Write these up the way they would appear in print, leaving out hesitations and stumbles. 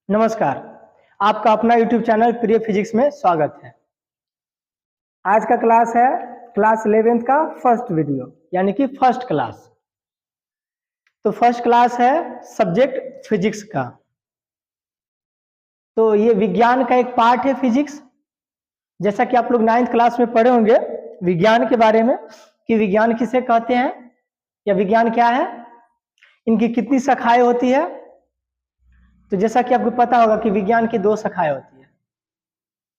नमस्कार, आपका अपना YouTube चैनल प्रिय फिजिक्स में स्वागत है। आज का क्लास है क्लास 11th का फर्स्ट वीडियो यानी कि फर्स्ट क्लास। तो फर्स्ट क्लास है सब्जेक्ट फिजिक्स का। तो ये विज्ञान का एक पार्ट है फिजिक्स। जैसा कि आप लोग 9th क्लास में पढ़े होंगे विज्ञान के बारे में कि विज्ञान किसे कहते हैं या विज्ञान क्या है, इनकी कितनी शाखाएं होती है। तो जैसा कि आपको पता होगा कि विज्ञान की 2 शाखाएं होती है।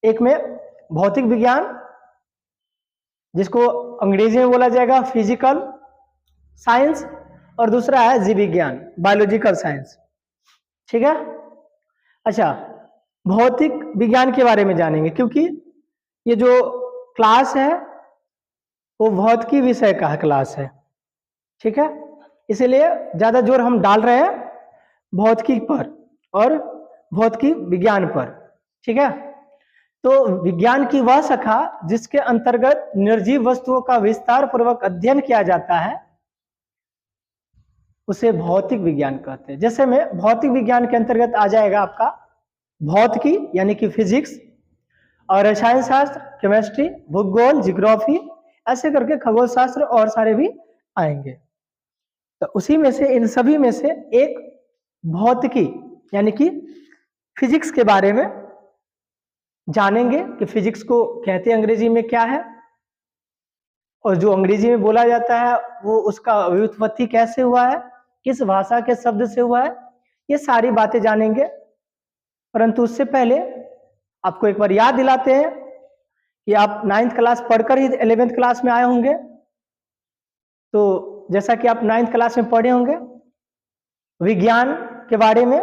एक में भौतिक विज्ञान, जिसको अंग्रेजी में बोला जाएगा फिजिकल साइंस, और दूसरा है जीव विज्ञान बायोलॉजिकल साइंस। ठीक है। अच्छा, भौतिक विज्ञान के बारे में जानेंगे क्योंकि ये जो क्लास है वो भौतिकी विषय का क्लास है। ठीक है, इसलिए ज्यादा जोर हम डाल रहे हैं भौतिकी पर और भौतिकी विज्ञान पर। ठीक है, तो विज्ञान की वह शाखा जिसके अंतर्गत निर्जीव वस्तुओं का विस्तार पूर्वक अध्ययन किया जाता है उसे भौतिक विज्ञान कहते हैं। जैसे में भौतिक विज्ञान के अंतर्गत आ जाएगा आपका भौतिकी यानी कि फिजिक्स, और रसायन शास्त्र, केमिस्ट्री, भूगोल, जियोग्राफी, ऐसे करके खगोल शास्त्र और सारे भी आएंगे। तो उसी में से इन सभी में से एक भौतिकी यानी कि फिजिक्स के बारे में जानेंगे कि फिजिक्स को कहते हैं अंग्रेजी में क्या है, और जो अंग्रेजी में बोला जाता है वो उसका व्युत्पत्ति कैसे हुआ है, किस भाषा के शब्द से हुआ है, ये सारी बातें जानेंगे। परंतु उससे पहले आपको एक बार याद दिलाते हैं कि आप 9th क्लास पढ़कर ही 11th क्लास में आए होंगे। तो जैसा कि आप 9th क्लास में पढ़े होंगे विज्ञान के बारे में,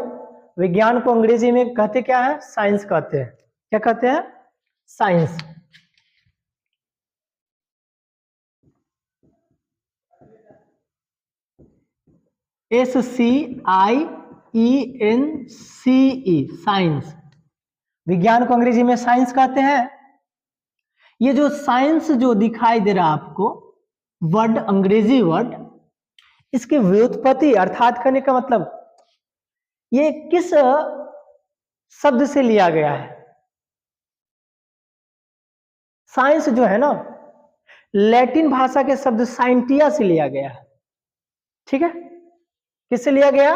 विज्ञान को अंग्रेजी में कहते क्या है, साइंस कहते हैं। क्या कहते हैं? साइंस। SCIENCE, science. विज्ञान को अंग्रेजी में साइंस कहते हैं। ये जो साइंस जो दिखाई दे रहा है आपको वर्ड, अंग्रेजी वर्ड, इसकी व्युत्पत्ति अर्थात करने का मतलब ये किस शब्द से लिया गया है। साइंस जो है ना, लैटिन भाषा के शब्द साइंटिया से लिया गया है। ठीक है, किससे लिया गया?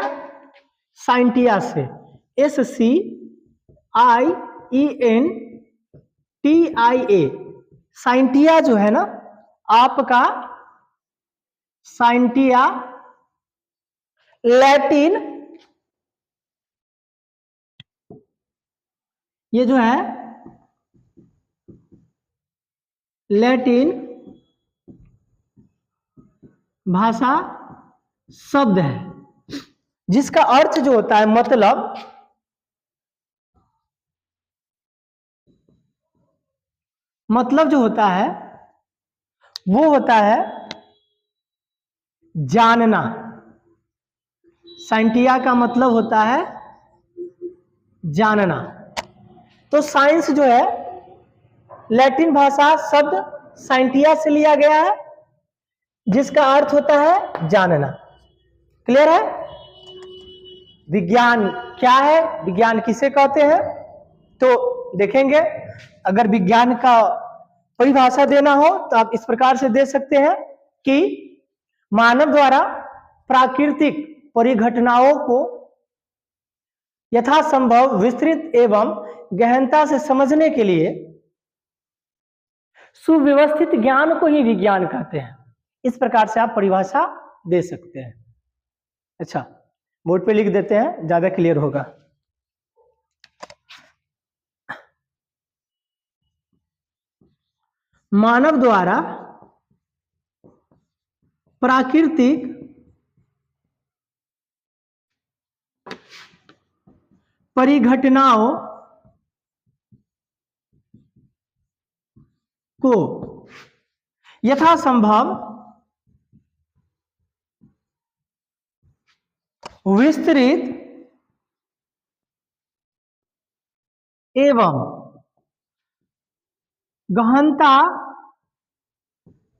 साइंटिया से। SCIENTIA, साइंटिया जो है ना आपका, साइंटिया लैटिन, ये जो है लैटिन भाषा शब्द है जिसका अर्थ जो होता है मतलब जो होता है वो होता है जानना। साइंटिया का मतलब होता है जानना। तो साइंस जो है लैटिन भाषा शब्द साइंटिया से लिया गया है जिसका अर्थ होता है जानना। क्लियर है? विज्ञान क्या है, विज्ञान किसे कहते हैं, तो देखेंगे। अगर विज्ञान का परिभाषा देना हो तो आप इस प्रकार से दे सकते हैं कि मानव द्वारा प्राकृतिक परिघटनाओं को यथासंभव विस्तृत एवं गहनता से समझने के लिए सुव्यवस्थित ज्ञान को ही विज्ञान कहते हैं। इस प्रकार से आप परिभाषा दे सकते हैं। अच्छा, बोर्ड पे लिख देते हैं, ज्यादा क्लियर होगा। मानव द्वारा प्राकृतिक परिघटनाओं को यथासंभव विस्तृत एवं गहनता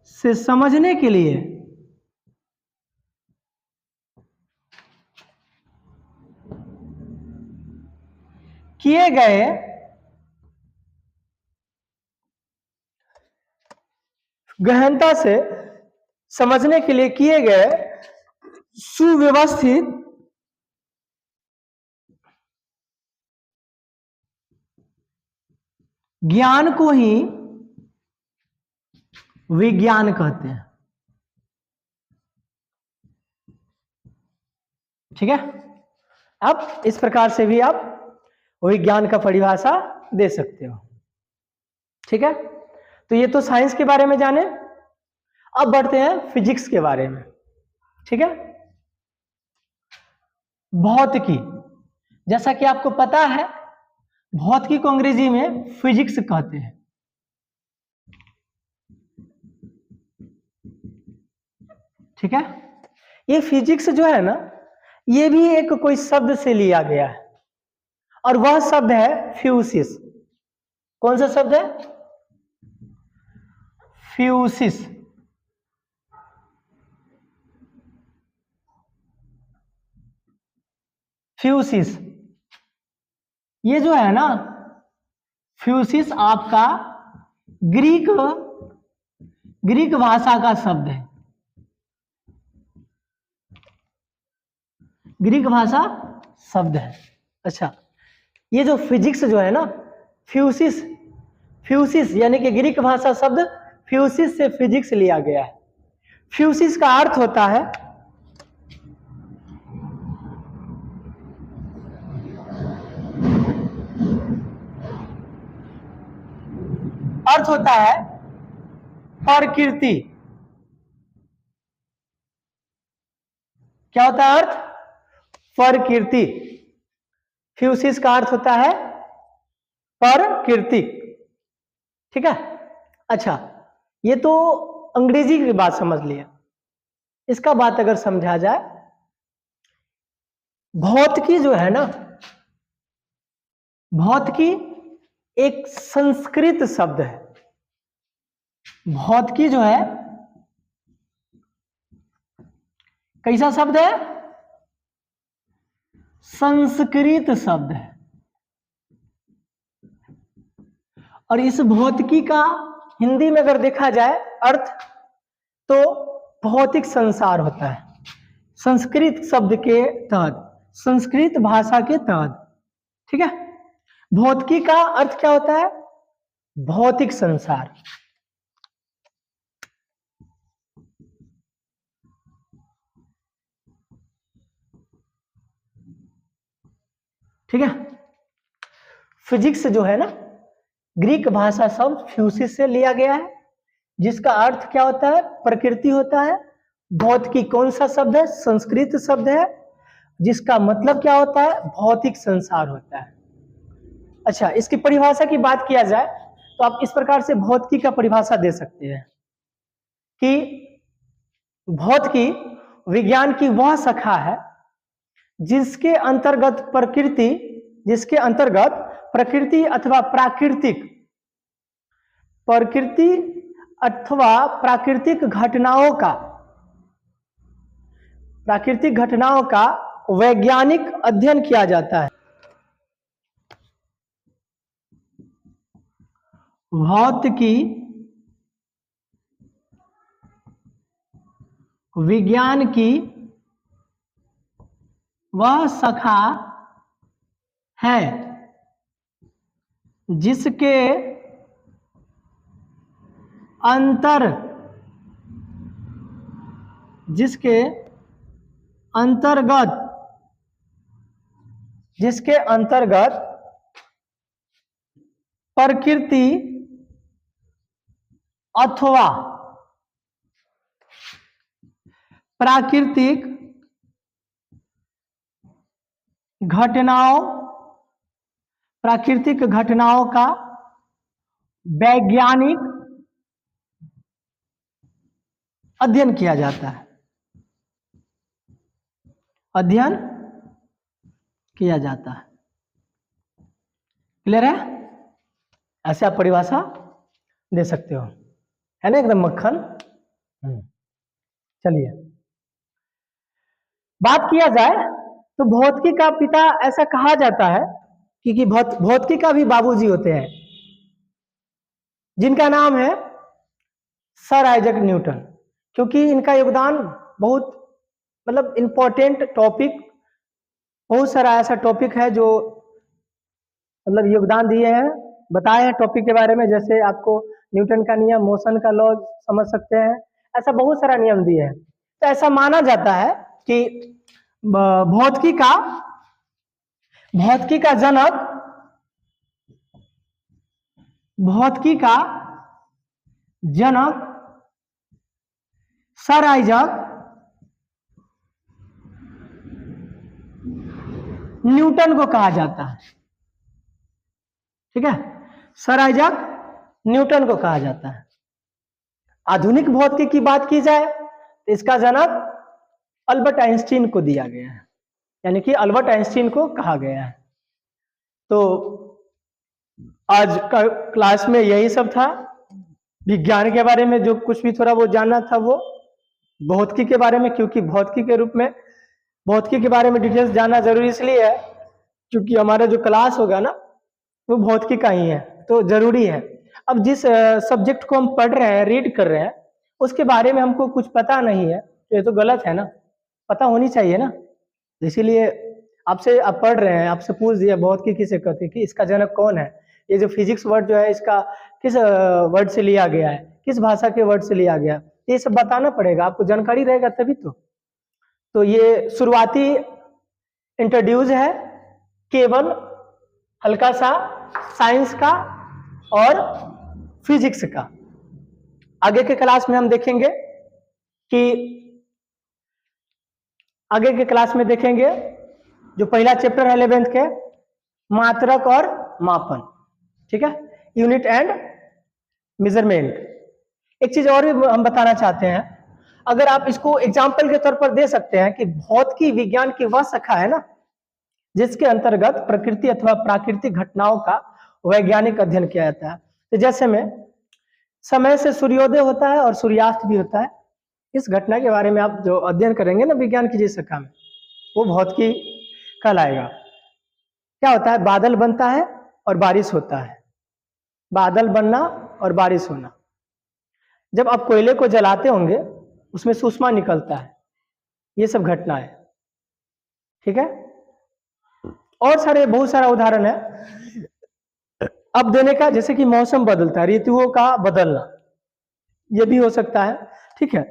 से समझने के लिए किए गए गहनता से समझने के लिए किए गए सुव्यवस्थित ज्ञान को ही विज्ञान कहते हैं। ठीक है, अब इस प्रकार से भी आप विज्ञान का परिभाषा दे सकते हो। ठीक है, तो ये तो साइंस के बारे में जाने। अब बढ़ते हैं फिजिक्स के बारे में। ठीक है, भौतिकी, जैसा कि आपको पता है भौतिकी को अंग्रेजी में फिजिक्स कहते हैं। ठीक है, ये फिजिक्स जो है ना, ये भी एक कोई शब्द से लिया गया है, और वह शब्द है फ्यूसिस। कौन सा शब्द है? फ्यूसिस। फ्यूसिस ये जो है ना, फ्यूसिस आपका ग्रीक भाषा का शब्द है। ग्रीक भाषा शब्द है। अच्छा, ये जो फिजिक्स जो है ना, फ्यूसिस यानी कि ग्रीक भाषा शब्द फ्यूसिस से फिजिक्स लिया गया है। फ्यूसिस का अर्थ होता है प्रकृति। क्या होता है अर्थ? प्रकृति। फ्यूसिस का अर्थ होता है प्रकृति। ठीक है, अच्छा, ये तो अंग्रेजी की बात समझ लिया। इसका बात अगर समझा जाए, भौतिकी जो है ना, भौतिकी एक संस्कृत शब्द है। भौतिकी जो है कैसा शब्द है? संस्कृत शब्द है। और इस भौतिकी का हिंदी में अगर देखा जाए अर्थ, तो भौतिक संसार होता है। संस्कृत शब्द के तहत, संस्कृत भाषा के तहत। ठीक है, भौतिकी का अर्थ क्या होता है? भौतिक संसार। ठीक है, फिजिक्स जो है ना, ग्रीक भाषा शब्द फ्यूसिस से लिया गया है, जिसका अर्थ क्या होता है? प्रकृति होता है। भौतिकी कौन सा शब्द है? संस्कृत शब्द है, जिसका मतलब क्या होता है? भौतिक संसार होता है। अच्छा, इसकी परिभाषा की बात किया जाए तो आप इस प्रकार से भौतिकी का परिभाषा दे सकते हैं कि भौतिकी विज्ञान की वह शाखा है जिसके अंतर्गत प्रकृति अथवा प्राकृतिक घटनाओं का वैज्ञानिक अध्ययन किया जाता है। भौतिकी विज्ञान की वह शाखा है जिसके अंतर्गत प्रकृति अथवा प्राकृतिक घटनाओं का वैज्ञानिक अध्ययन किया जाता है। क्लियर है? ऐसे आप परिभाषा दे सकते हो, है ना? एकदम मक्खन। चलिए, बात किया जाए तो भौतिकी का पिता ऐसा कहा जाता है क्योंकि भौतिकी का भी बाबूजी होते हैं, जिनका नाम है सर आइजैक न्यूटन। क्योंकि इनका योगदान बहुत मतलब इम्पोर्टेंट टॉपिक, बहुत सारा ऐसा टॉपिक है जो मतलब योगदान दिए हैं, बताए हैं टॉपिक के बारे में। जैसे आपको न्यूटन का नियम, मोशन का लॉ समझ सकते हैं, ऐसा बहुत सारा नियम दिए हैं। तो ऐसा माना जाता है कि भौतिकी का जनक, भौतिकी का जनक सर आइजैक न्यूटन को कहा जाता है। ठीक है, सर आइजैक न्यूटन को कहा जाता है। आधुनिक भौतिकी की बात की जाए तो इसका जनक अल्बर्ट आइंस्टीन को दिया गया है, यानी कि अल्बर्ट आइंस्टीन को कहा गया है। तो आज का क्लास में यही सब था। विज्ञान के बारे में जो कुछ भी थोड़ा बहुत जानना था वो भौतिकी के बारे में, क्योंकि भौतिकी के रूप में भौतिकी के बारे में डिटेल्स जानना जरूरी इसलिए है क्योंकि हमारा जो क्लास होगा ना वो भौतिकी का ही है, तो जरूरी है। अब जिस सब्जेक्ट को हम पढ़ रहे हैं, रीड कर रहे हैं, उसके बारे में हमको कुछ पता नहीं है तो ये तो गलत है ना, पता होनी चाहिए ना। इसीलिए आपसे आप पढ़ रहे हैं, आपसे पूछ दिया भौतिकी किसे कहते हैं, कि इसका जनक कौन है, ये जो फिजिक्स वर्ड जो है इसका किस वर्ड से लिया गया है, किस भाषा के वर्ड से लिया गया, ये सब बताना पड़ेगा, आपको जानकारी रहेगा तभी तो ये शुरुआती इंट्रोड्यूस है, केवल हल्का सा साइंस का और फिजिक्स का। आगे के क्लास में हम देखेंगे कि आगे के क्लास में देखेंगे जो पहला चैप्टर है 11th के, मात्रक और मापन। ठीक है, यूनिट एंड मेजरमेंट। एक चीज और भी हम बताना चाहते हैं, अगर आप इसको एग्जाम्पल के तौर पर दे सकते हैं कि भौतिकी विज्ञान की वह शाखा है ना जिसके अंतर्गत प्रकृति अथवा प्राकृतिक घटनाओं का वैज्ञानिक अध्ययन किया जाता है। तो जैसे में समय से सूर्योदय होता है और सूर्यास्त भी होता है, इस घटना के बारे में आप जो अध्ययन करेंगे ना विज्ञान की जिस शाखा में, वो भौतिकी कहलाएगा। क्या होता है, बादल बनता है और बारिश होता है, बादल बनना और बारिश होना। जब आप कोयले को जलाते होंगे उसमें सुषमा निकलता है, ये सब घटना है। ठीक है, और सारे बहुत सारा उदाहरण है अब देने का, जैसे कि मौसम बदलता है, ऋतुओं का बदलना, ये भी हो सकता है। ठीक है,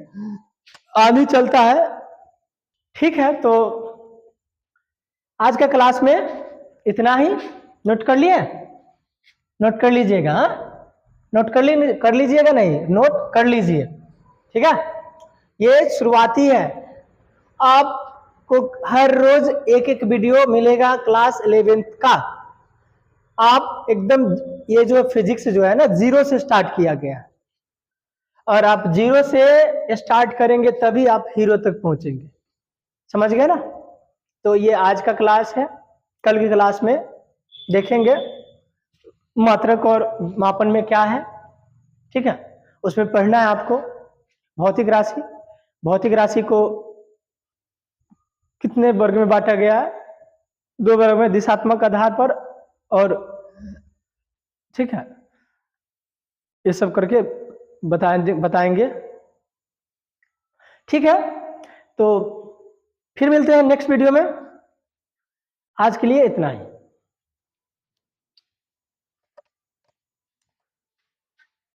आंधी चलता है। ठीक है, तो आज का क्लास में इतना ही। नोट कर लिए, नोट कर लीजिएगा, नोट कर लीजिएगा, नहीं नोट कर लीजिए। ठीक है, ये शुरुआती है, आपको हर रोज एक एक वीडियो मिलेगा क्लास 11th का। आप एकदम ये जो फिजिक्स जो है ना जीरो से स्टार्ट किया गया है, और आप जीरो से स्टार्ट करेंगे तभी आप हीरो तक पहुंचेंगे, समझ गए ना। तो ये आज का क्लास है, कल की क्लास में देखेंगे मात्रक और मापन में क्या है। ठीक है, उसमें पढ़ना है आपको भौतिक राशि, भौतिक राशि को कितने वर्ग में बांटा गया है, 2 वर्ग में दिशात्मक आधार पर, और ठीक है ये सब करके बताएंगे। ठीक है, तो फिर मिलते हैं नेक्स्ट वीडियो में। आज के लिए इतना ही।